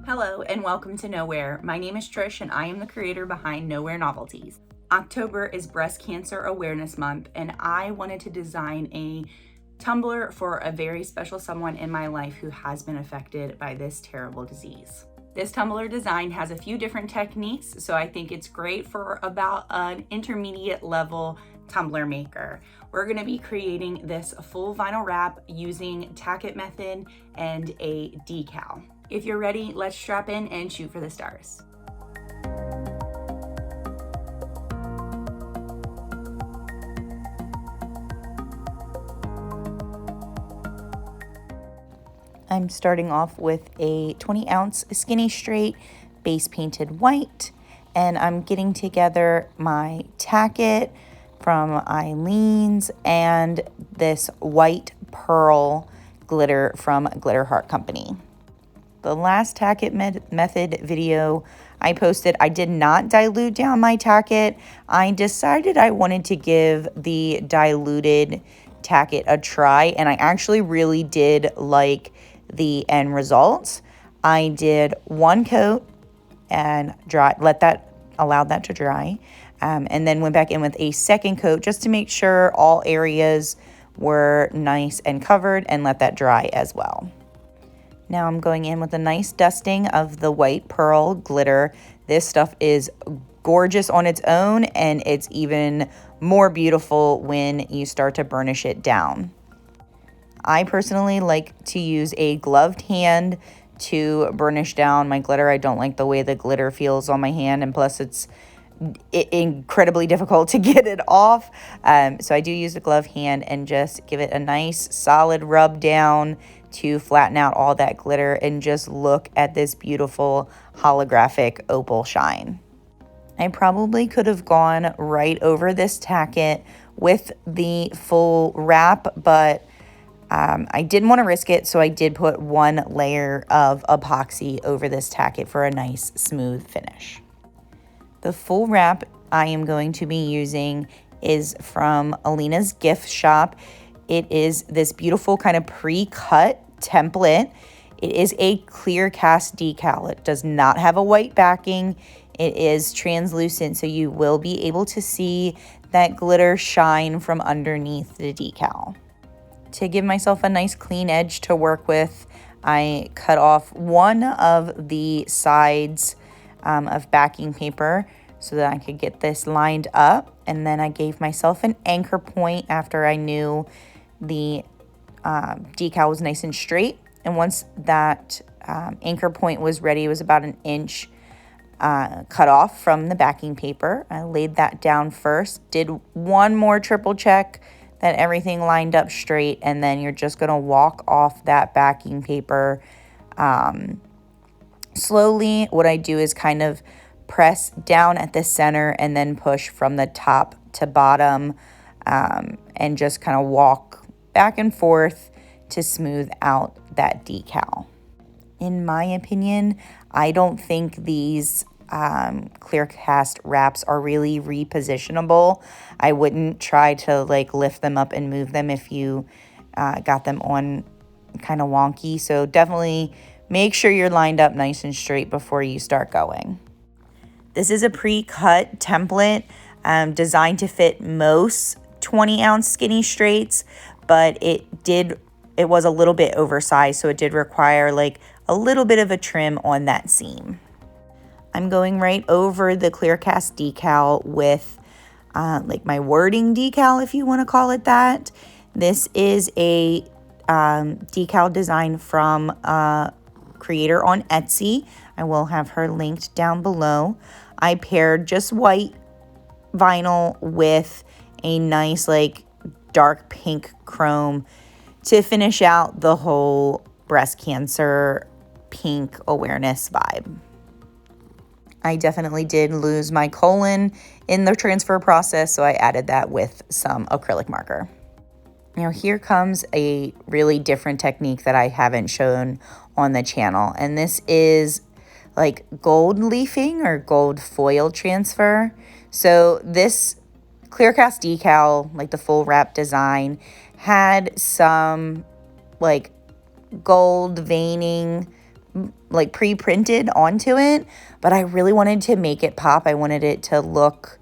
Hello and welcome to Nowhere. My name is Trish and I am the creator behind Nowhere Novelties. October is Breast Cancer Awareness Month and I wanted to design a tumbler for a very special someone in my life who has been affected by this terrible disease. This tumbler design has a few different techniques, so I think it's great for about an intermediate level tumbler maker. We're going to be creating this full vinyl wrap using tack it method and a decal. If you're ready, let's strap in and shoot for the stars. I'm starting off with a 20-ounce skinny straight base painted white, and I'm getting together my tack it from Eileen's and this white pearl glitter from Glitter Heart Company. The last tack it method video I posted, I did not dilute down my tack it. I decided I wanted to give the diluted tack it a try, and I actually really did like the end results. I did one coat and allowed that to dry, and then went back in with a second coat just to make sure all areas were nice and covered, and let that dry as well. Now I'm going in with a nice dusting of the white pearl glitter. This stuff is gorgeous on its own, and it's even more beautiful when you start to burnish it down. I personally like to use a gloved hand to burnish down my glitter. I don't like the way the glitter feels on my hand, and plus it's incredibly difficult to get it off. So I do use a gloved hand and just give it a nice solid rub down to flatten out all that glitter, and just look at this beautiful holographic opal shine. I probably could have gone right over this tack it with the full wrap, but I didn't want to risk it, so I did put one layer of epoxy over this tack it for a nice smooth finish. The full wrap I am going to be using is from Alina's gift shop. It is this beautiful kind of pre-cut template. It is a clear cast decal. It does not have a white backing. It is translucent, so you will be able to see that glitter shine from underneath the decal. To give myself a nice clean edge to work with, I cut off one of the sides of backing paper so that I could get this lined up, and then I gave myself an anchor point after I knew the decal was nice and straight. And once that anchor point was ready, it was about an inch cut off from the backing paper. I laid that down first, did one more triple check that everything lined up straight, and then you're just going to walk off that backing paper slowly. What I do is kind of press down at the center and then push from the top to bottom, and just kind of walk back and forth to smooth out that decal. In my opinion, I don't think these clear cast wraps are really repositionable. I wouldn't try to lift them up and move them if you got them on kind of wonky. So definitely make sure you're lined up nice and straight before you start going. This is a pre-cut template designed to fit most 20-ounce skinny straights, but it was a little bit oversized, so it did require a little bit of a trim on that seam. I'm going right over the clear cast decal with my wording decal, if you want to call it that. This is a decal design from a creator on Etsy. I will have her linked down below. I paired just white vinyl with a nice dark pink chrome to finish out the whole breast cancer pink awareness vibe. I definitely did lose my colon in the transfer process, so I added that with some acrylic marker. Now here comes a really different technique that I haven't shown on the channel, and this is gold leafing or gold foil transfer. So this clear cast decal, the full wrap design, had some gold veining like pre-printed onto it, but I really wanted to make it pop. I wanted it to look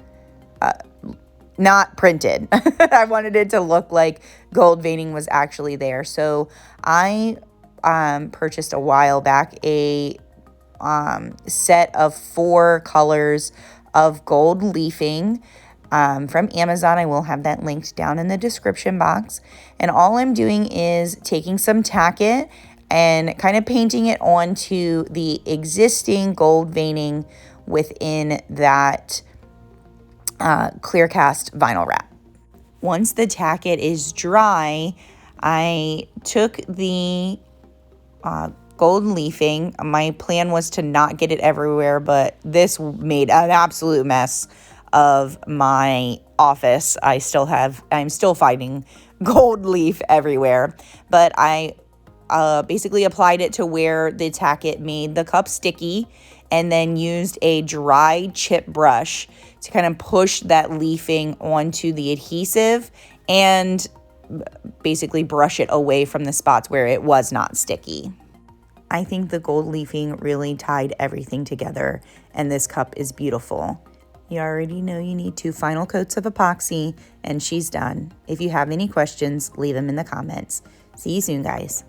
not printed. I wanted it to look like gold veining was actually there. So I purchased a while back a set of 4 colors of gold leafing from Amazon. I will have that linked down in the description box. And all I'm doing is taking some tacket and kind of painting it onto the existing gold veining within that clear cast vinyl wrap. Once the tacket is dry, I took the gold leafing. My plan was to not get it everywhere, but this made an absolute mess of my office. I'm still finding gold leaf everywhere, but I basically applied it to where the tacket made the cup sticky, and then used a dry chip brush to kind of push that leafing onto the adhesive and basically brush it away from the spots where it was not sticky. I think the gold leafing really tied everything together, and this cup is beautiful. You already know you need 2 final coats of epoxy, and she's done. If you have any questions, leave them in the comments. See you soon, guys.